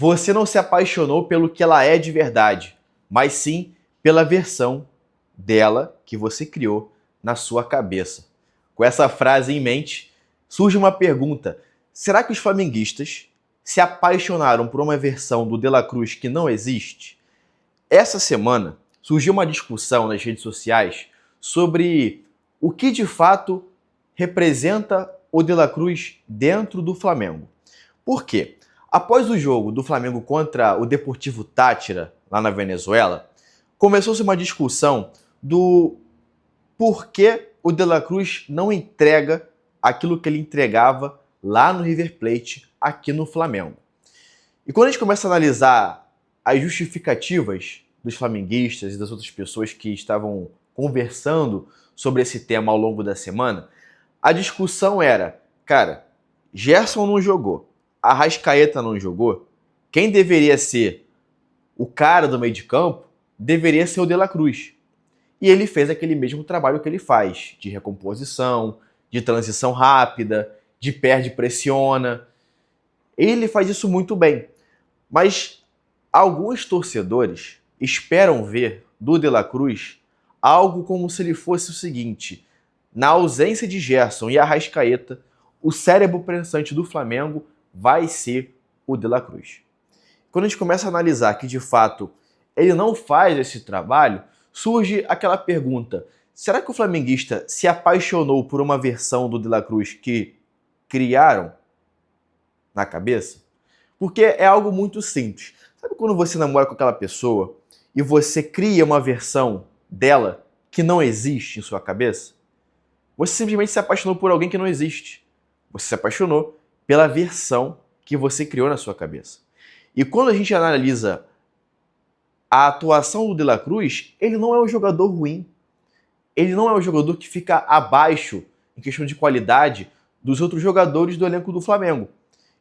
Você não se apaixonou pelo que ela é de verdade, mas sim pela versão dela que você criou na sua cabeça. Com essa frase em mente, surge uma pergunta: será que os flamenguistas se apaixonaram por uma versão do De La Cruz que não existe? Essa semana surgiu uma discussão nas redes sociais sobre o que de fato representa o De La Cruz dentro do Flamengo. Por quê? Após o jogo do Flamengo contra o Deportivo Táchira, lá na Venezuela, começou-se uma discussão do porquê o De La Cruz não entrega aquilo que ele entregava lá no River Plate, aqui no Flamengo. E quando a gente começa a analisar as justificativas dos flamenguistas e das outras pessoas que estavam conversando sobre esse tema ao longo da semana, a discussão era, cara, Gerson não jogou, Arrascaeta não jogou, quem deveria ser o cara do meio de campo deveria ser o De La Cruz. E ele fez aquele mesmo trabalho que ele faz, de recomposição, de transição rápida, de perde e pressiona. Ele faz isso muito bem. Mas alguns torcedores esperam ver do De La Cruz algo como se ele fosse o seguinte: na ausência de Gerson e Arrascaeta, o cérebro pensante do Flamengo vai ser o De La Cruz. Quando a gente começa a analisar que, de fato, ele não faz esse trabalho, surge aquela pergunta: será que o flamenguista se apaixonou por uma versão do De La Cruz que criaram na cabeça? Porque é algo muito simples. Sabe quando você namora com aquela pessoa e você cria uma versão dela que não existe em sua cabeça? Você simplesmente se apaixonou por alguém que não existe. Você se apaixonou pela versão que você criou na sua cabeça. E quando a gente analisa a atuação do De La Cruz, ele não é um jogador ruim. Ele não é um jogador que fica abaixo, em questão de qualidade, dos outros jogadores do elenco do Flamengo.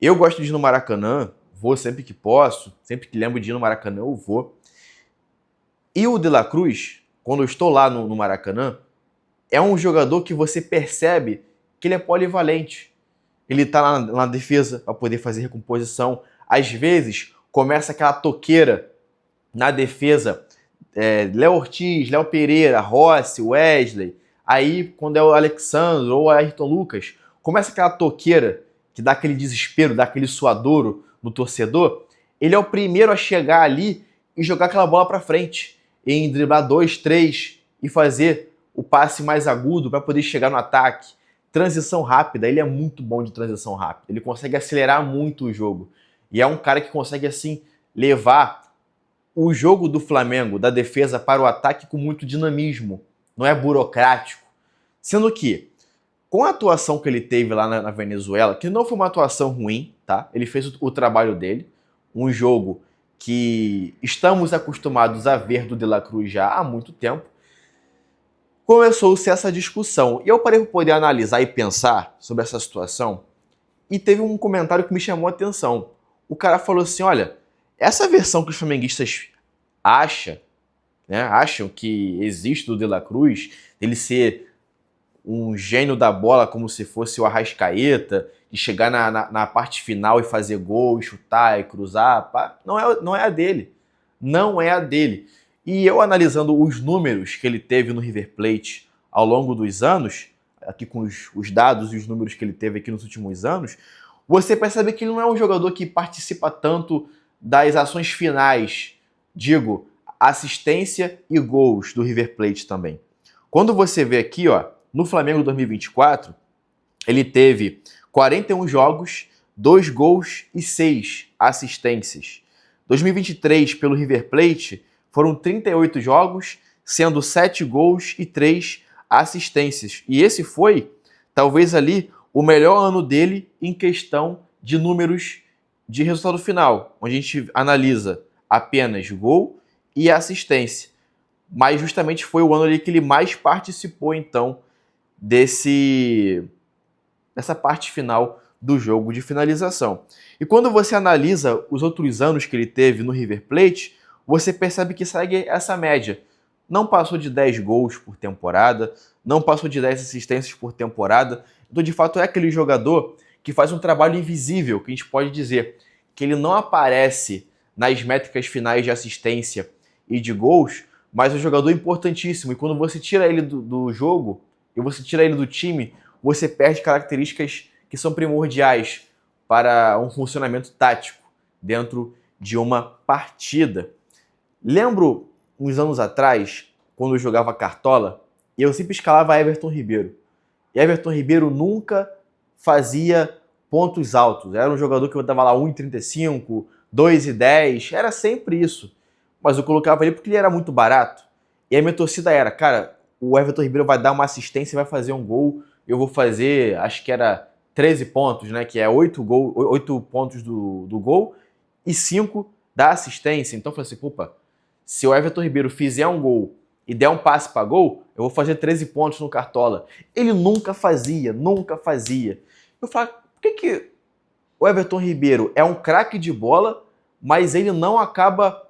Eu gosto de ir no Maracanã, vou sempre que posso, sempre que lembro de ir no Maracanã eu vou. E o De La Cruz, quando eu estou lá no Maracanã, é um jogador que você percebe que ele é polivalente. Ele está lá na defesa para poder fazer recomposição. Às vezes, começa aquela toqueira na defesa, Léo Ortiz, Léo Pereira, Rossi, Wesley. Aí, quando é o Alexandre ou o Ayrton Lucas, começa aquela toqueira que dá aquele desespero, dá aquele suadouro no torcedor. Ele é o primeiro a chegar ali e jogar aquela bola para frente, em driblar 2, 3 e fazer o passe mais agudo para poder chegar no ataque. Transição rápida, ele é muito bom de transição rápida. Ele consegue acelerar muito o jogo. E é um cara que consegue, assim, levar o jogo do Flamengo, da defesa para o ataque, com muito dinamismo. Não é burocrático. Sendo que, com a atuação que ele teve lá na Venezuela, que não foi uma atuação ruim, tá? Ele fez o trabalho dele. Um jogo que estamos acostumados a ver do De La Cruz já há muito tempo. Começou-se essa discussão. E eu parei para poder analisar e pensar sobre essa situação. E teve um comentário que me chamou a atenção. O cara falou assim, olha, essa versão que os flamenguistas acham que existe do De La Cruz, ele ser um gênio da bola como se fosse o Arrascaeta, de chegar na parte final e fazer gol, e chutar e cruzar, pá, não é a dele. Não é a dele. E eu analisando os números que ele teve no River Plate ao longo dos anos, aqui com os dados e os números que ele teve aqui nos últimos anos, você percebe que ele não é um jogador que participa tanto das ações finais, digo, assistência e gols do River Plate também. Quando você vê aqui, ó, no Flamengo 2024, ele teve 41 jogos, 2 gols e 6 assistências. 2023, pelo River Plate, foram 38 jogos, sendo 7 gols e 3 assistências. E esse foi, talvez ali, o melhor ano dele em questão de números de resultado final, onde a gente analisa apenas gol e assistência. Mas justamente foi o ano ali que ele mais participou, então, dessa parte final do jogo de finalização. E quando você analisa os outros anos que ele teve no River Plate, você percebe que segue essa média. Não passou de 10 gols por temporada, não passou de 10 assistências por temporada. Então, de fato, é aquele jogador que faz um trabalho invisível, que a gente pode dizer, que ele não aparece nas métricas finais de assistência e de gols, mas é um jogador importantíssimo. E quando você tira ele do jogo e você tira ele do time, você perde características que são primordiais para um funcionamento tático dentro de uma partida. Lembro, uns anos atrás, quando eu jogava Cartola, eu sempre escalava Everton Ribeiro. E Everton Ribeiro nunca fazia pontos altos. Era um jogador que eu dava lá 1,35, 2,10, era sempre isso. Mas eu colocava ele porque ele era muito barato. E a minha torcida era, cara, o Everton Ribeiro vai dar uma assistência e vai fazer um gol. Eu vou fazer, acho que era 13 pontos, né? Que é 8 pontos do gol e 5 da assistência. Então eu falei assim, opa, se o Everton Ribeiro fizer um gol e der um passe para gol, eu vou fazer 13 pontos no Cartola. Ele nunca fazia, nunca fazia. Eu falo, por que o Everton Ribeiro é um craque de bola, mas ele não acaba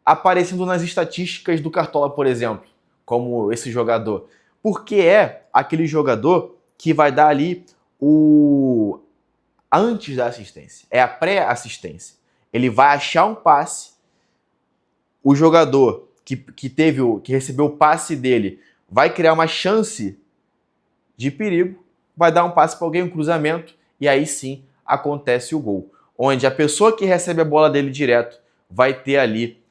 aparecendo nas estatísticas do Cartola, por exemplo, como esse jogador? Porque é aquele jogador que vai dar ali o antes da assistência, é a pré-assistência. Ele vai achar um passe, o jogador que recebeu o passe dele vai criar uma chance de perigo, vai dar um passe para alguém, um cruzamento, e aí sim acontece o gol. Onde a pessoa que recebe a bola dele direto vai ter ali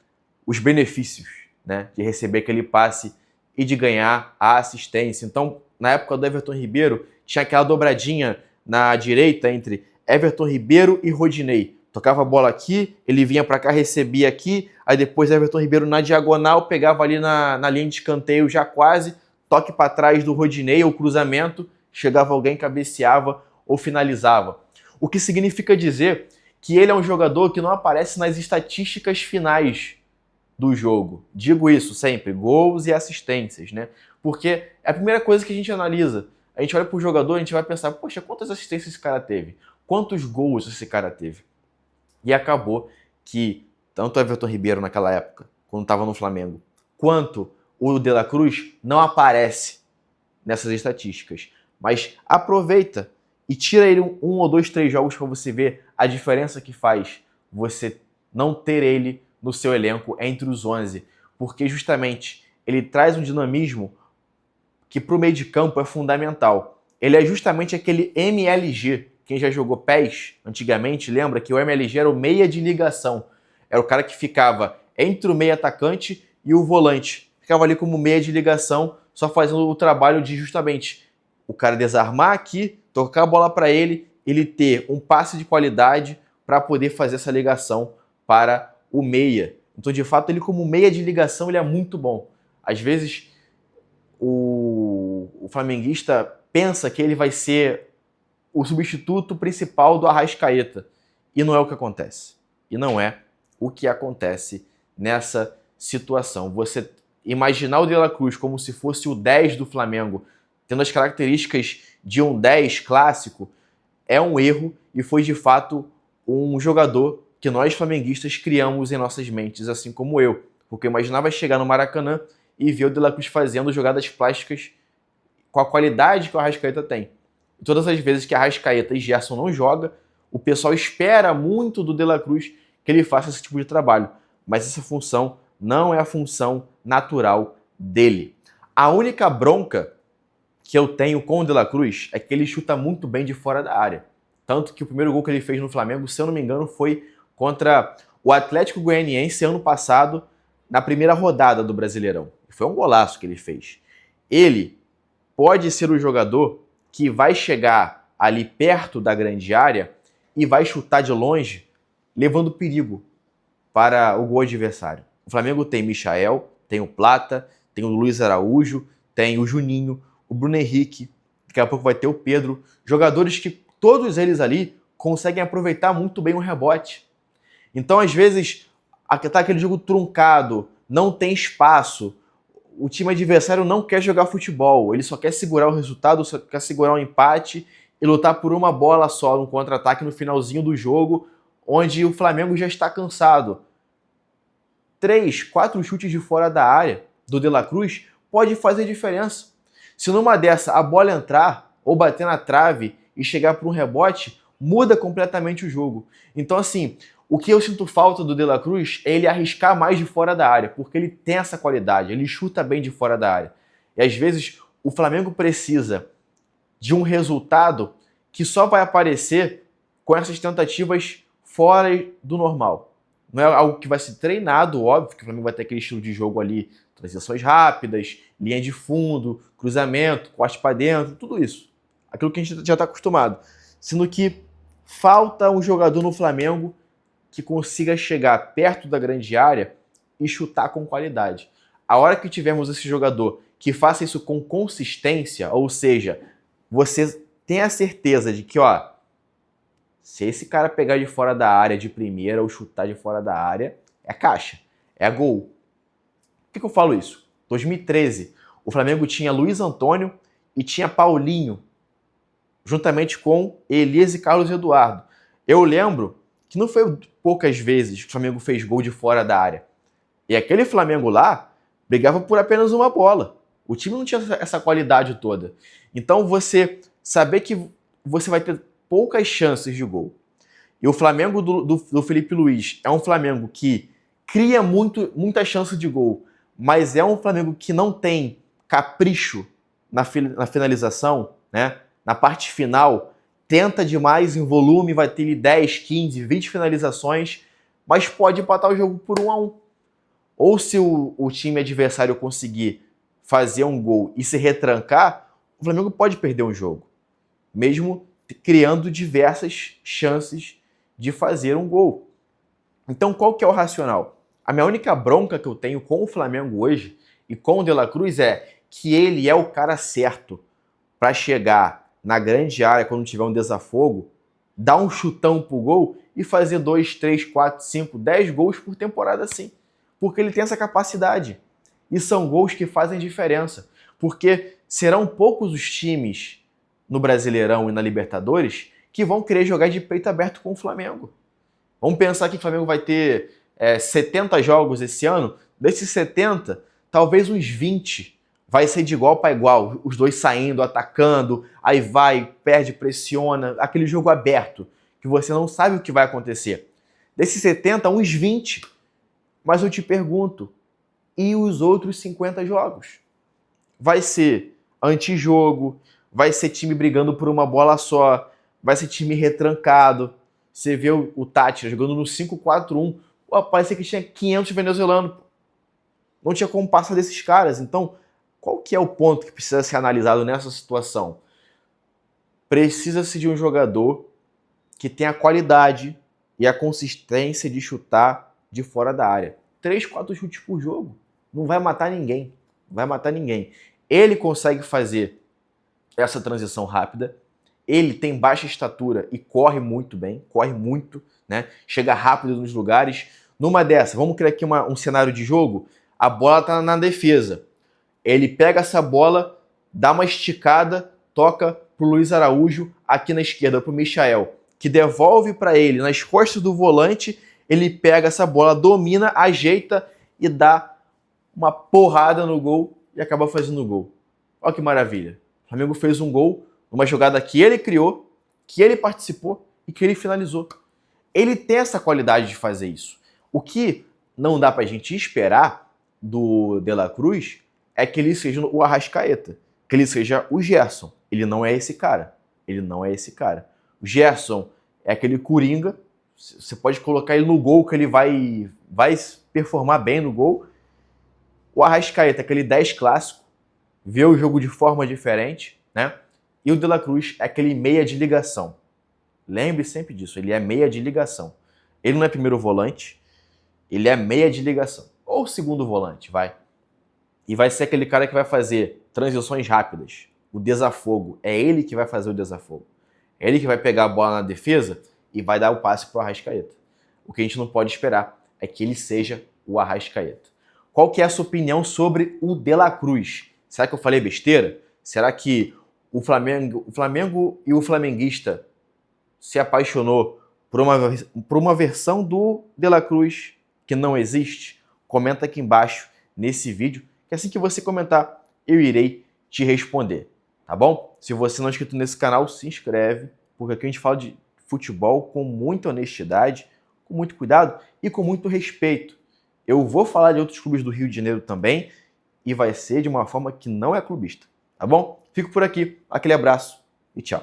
os benefícios, né, de receber aquele passe e de ganhar a assistência. Então, na época do Everton Ribeiro, tinha aquela dobradinha na direita entre Everton Ribeiro e Rodinei. Tocava a bola aqui, ele vinha para cá, recebia aqui, aí depois Everton Ribeiro na diagonal, pegava ali na linha de escanteio já quase, toque para trás do Rodinei, ou cruzamento, chegava alguém, cabeceava ou finalizava. O que significa dizer que ele é um jogador que não aparece nas estatísticas finais do jogo. Digo isso sempre, gols e assistências, né? Porque é a primeira coisa que a gente analisa. A gente olha para o jogador e a gente vai pensar, poxa, quantas assistências esse cara teve? Quantos gols esse cara teve? E acabou que tanto o Everton Ribeiro naquela época, quando estava no Flamengo, quanto o De La Cruz não aparece nessas estatísticas. Mas aproveita e tira ele um ou dois, 3 jogos para você ver a diferença que faz você não ter ele no seu elenco entre os 11. Porque justamente ele traz um dinamismo que para o meio de campo é fundamental. Ele é justamente aquele MLG. Quem já jogou PES antigamente lembra que o MLG era o meia de ligação. Era o cara que ficava entre o meia atacante e o volante. Ficava ali como meia de ligação, só fazendo o trabalho de justamente o cara desarmar aqui, tocar a bola para ele ter um passe de qualidade para poder fazer essa ligação para o meia. Então, de fato, ele como meia de ligação ele é muito bom. Às vezes, o flamenguista pensa que ele vai ser o substituto principal do Arrascaeta. E não é o que acontece. E não é o que acontece nessa situação. Você imaginar o De La Cruz como se fosse o 10 do Flamengo, tendo as características de um 10 clássico, é um erro e foi de fato um jogador que nós flamenguistas criamos em nossas mentes, assim como eu. Porque eu imaginava chegar no Maracanã e ver o De La Cruz fazendo jogadas plásticas com a qualidade que o Arrascaeta tem. E todas as vezes que Arrascaeta e Gerson não joga, o pessoal espera muito do De La Cruz que ele faça esse tipo de trabalho. Mas essa função não é a função natural dele. A única bronca que eu tenho com o De La Cruz é que ele chuta muito bem de fora da área. Tanto que o primeiro gol que ele fez no Flamengo, se eu não me engano, foi contra o Atlético Goianiense ano passado, na primeira rodada do Brasileirão. Foi um golaço que ele fez. Ele pode ser o jogador que vai chegar ali perto da grande área e vai chutar de longe, levando perigo para o gol adversário. O Flamengo tem Michael, tem o Plata, tem o Luiz Araújo, tem o Juninho, o Bruno Henrique, daqui a pouco vai ter o Pedro, jogadores que todos eles ali conseguem aproveitar muito bem o rebote. Então, às vezes, tá aquele jogo truncado, não tem espaço, o time adversário não quer jogar futebol, ele só quer segurar o resultado, só quer segurar o empate e lutar por uma bola só, um contra-ataque no finalzinho do jogo, onde o Flamengo já está cansado. 3, 4 chutes de fora da área do De La Cruz pode fazer diferença. Se numa dessa a bola entrar ou bater na trave e chegar para um rebote, muda completamente o jogo. Então, assim, O que eu sinto falta do De La Cruz é ele arriscar mais de fora da área, porque ele tem essa qualidade, ele chuta bem de fora da área. E às vezes o Flamengo precisa de um resultado que só vai aparecer com essas tentativas fora do normal. Não é algo que vai ser treinado, óbvio, que o Flamengo vai ter aquele estilo de jogo ali, transições rápidas, linha de fundo, cruzamento, corte para dentro, tudo isso. Aquilo que a gente já está acostumado. Sendo que falta um jogador no Flamengo que consiga chegar perto da grande área e chutar com qualidade. A hora que tivermos esse jogador que faça isso com consistência, ou seja, você tem a certeza de que, ó, se esse cara pegar de fora da área de primeira ou chutar de fora da área, é caixa, é gol. Por que eu falo isso? 2013, o Flamengo tinha Luiz Antônio e tinha Paulinho, juntamente com Elias e Carlos Eduardo. Eu lembro que não foi poucas vezes que o Flamengo fez gol de fora da área. E aquele Flamengo lá brigava por apenas uma bola. O time não tinha essa qualidade toda. Então você saber que você vai ter poucas chances de gol. E o Flamengo do Felipe Luiz é um Flamengo que cria muita chance de gol, mas é um Flamengo que não tem capricho na finalização, né? Na parte final, tenta demais em volume, vai ter 10, 15, 20 finalizações, mas pode empatar o jogo por 1-1. Ou se o time adversário conseguir fazer um gol e se retrancar, o Flamengo pode perder um jogo, mesmo criando diversas chances de fazer um gol. Então qual que é o racional? A minha única bronca que eu tenho com o Flamengo hoje e com o De La Cruz é que ele é o cara certo para chegar na grande área quando tiver um desafogo, dar um chutão pro gol e fazer 2, 3, 4, 5, 10 gols por temporada assim. Porque ele tem essa capacidade. E são gols que fazem diferença. Porque serão poucos os times no Brasileirão e na Libertadores que vão querer jogar de peito aberto com o Flamengo. Vamos pensar que o Flamengo vai ter 70 jogos esse ano. Desses 70, talvez uns 20 vai ser de igual para igual. Os dois saindo, atacando, aí vai, perde, pressiona. Aquele jogo aberto, que você não sabe o que vai acontecer. Desses 70, uns 20. Mas eu te pergunto, e os outros 50 jogos? Vai ser antijogo, vai ser time brigando por uma bola só, vai ser time retrancado. Você vê o Tátira jogando no 5-4-1, parecia que tinha 500 venezuelanos. Não tinha como passar desses caras. Então, qual que é o ponto que precisa ser analisado nessa situação? Precisa-se de um jogador que tenha a qualidade e a consistência de chutar de fora da área. 3, 4 chutes por jogo. Não vai matar ninguém. Não vai matar ninguém. Ele consegue fazer essa transição rápida. Ele tem baixa estatura e corre muito bem. Corre muito, né? Chega rápido nos lugares. Numa dessa, vamos criar aqui um cenário de jogo. A bola está na defesa. Ele pega essa bola, dá uma esticada, toca pro Luiz Araújo aqui na esquerda, pro Michael, que devolve para ele nas costas do volante. Ele pega essa bola, domina, ajeita e dá uma porrada no gol e acaba fazendo o gol. Olha que maravilha. O Flamengo fez um gol numa jogada que ele criou, que ele participou e que ele finalizou. Ele tem essa qualidade de fazer isso. O que não dá pra gente esperar do De La Cruz é que ele seja o Arrascaeta, que ele seja o Gerson. Ele não é esse cara. Ele não é esse cara. O Gerson é aquele coringa. Você pode colocar ele no gol que ele vai performar bem no gol. O Arrascaeta é aquele 10 clássico, vê o jogo de forma diferente, né? E o De La Cruz é aquele meia de ligação. Lembre sempre disso, ele é meia de ligação. Ele não é primeiro volante, ele é meia de ligação. Ou segundo volante, vai. E vai ser aquele cara que vai fazer transições rápidas. O desafogo. É ele que vai fazer o desafogo. É ele que vai pegar a bola na defesa e vai dar o passe para o Arrascaeta. O que a gente não pode esperar é que ele seja o Arrascaeta. Qual que é a sua opinião sobre o De La Cruz? Será que eu falei besteira? Será que o Flamengo e o flamenguista se apaixonou por uma versão do De La Cruz que não existe? Comenta aqui embaixo nesse vídeo, que assim que você comentar, eu irei te responder, tá bom? Se você não é inscrito nesse canal, se inscreve, porque aqui a gente fala de futebol com muita honestidade, com muito cuidado e com muito respeito. Eu vou falar de outros clubes do Rio de Janeiro também e vai ser de uma forma que não é clubista, tá bom? Fico por aqui, aquele abraço e tchau.